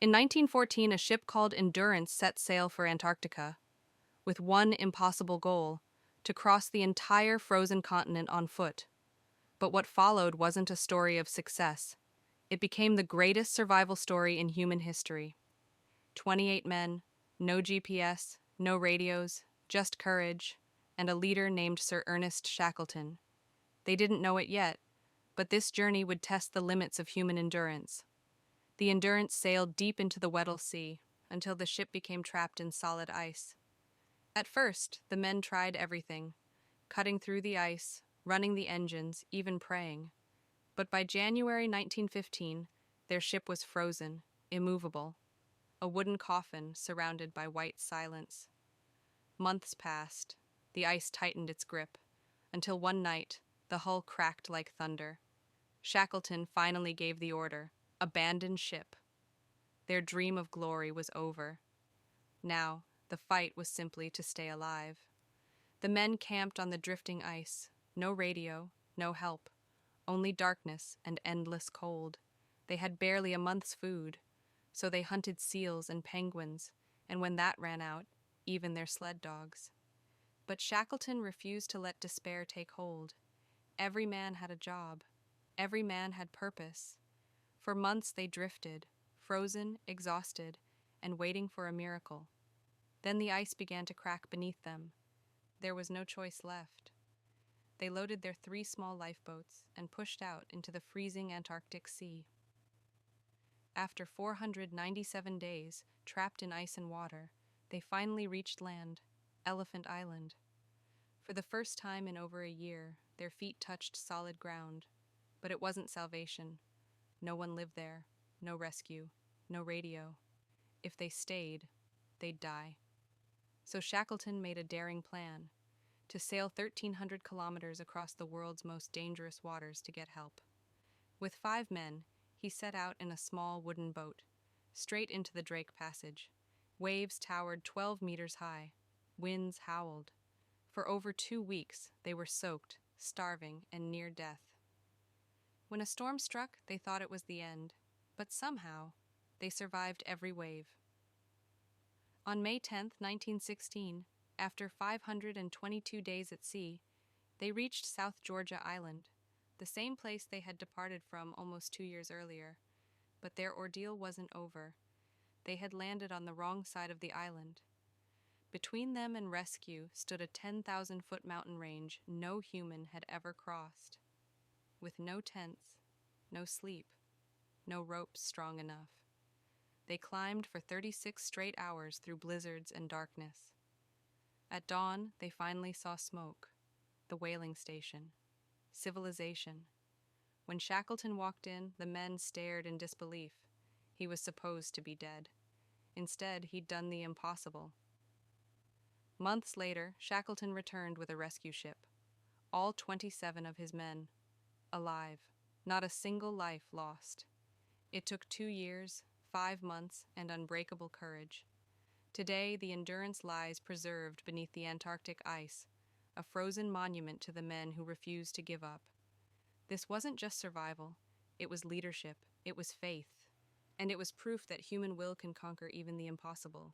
In 1914, a ship called Endurance set sail for Antarctica, with one impossible goal: to cross the entire frozen continent on foot. But what followed wasn't a story of success. It became the greatest survival story in human history. 28 men, no GPS, no radios, just courage, and a leader named Sir Ernest Shackleton. They didn't know it yet, but this journey would test the limits of human endurance. The Endurance sailed deep into the Weddell Sea until the ship became trapped in solid ice. At first, the men tried everything: cutting through the ice, running the engines, even praying. But by January 1915, their ship was frozen, immovable, a wooden coffin surrounded by white silence. Months passed. The ice tightened its grip, until one night, the hull cracked like thunder. Shackleton finally gave the order: abandon ship. Their dream of glory was over. Now, the fight was simply to stay alive. The men camped on the drifting ice. No radio, no help, only darkness and endless cold. They had barely a month's food, so they hunted seals and penguins, and when that ran out, even their sled dogs. But Shackleton refused to let despair take hold. Every man had a job. Every man had purpose. For months they drifted, frozen, exhausted, and waiting for a miracle. Then the ice began to crack beneath them. There was no choice left. They loaded their 3 small lifeboats and pushed out into the freezing Antarctic Sea. After 497 days, trapped in ice and water, they finally reached land, Elephant Island. For the first time in over a year, their feet touched solid ground. But it wasn't salvation. No one lived there, no rescue, no radio. If they stayed, they'd die. So Shackleton made a daring plan: to sail 1,300 kilometers across the world's most dangerous waters to get help. With 5 men, he set out in a small wooden boat, straight into the Drake Passage. Waves towered 12 meters high. Winds howled. For over 2 weeks, they were soaked, starving, and near death. When a storm struck, they thought it was the end, but somehow, they survived every wave. On May 10, 1916, after 522 days at sea, they reached South Georgia Island, the same place they had departed from almost 2 years earlier. But their ordeal wasn't over. They had landed on the wrong side of the island. Between them and rescue stood a 10,000-foot mountain range no human had ever crossed. With no tents, no sleep, no ropes strong enough. They climbed for 36 straight hours through blizzards and darkness. At dawn, they finally saw smoke, the whaling station, civilization. When Shackleton walked in, the men stared in disbelief. He was supposed to be dead. Instead, he'd done the impossible. Months later, Shackleton returned with a rescue ship. All 27 of his men, alive, not a single life lost. It took 2 years, 5 months, and unbreakable courage. Today, the Endurance lies preserved beneath the Antarctic ice, a frozen monument to the men who refused to give up. This wasn't just survival, it was leadership, it was faith, and it was proof that human will can conquer even the impossible.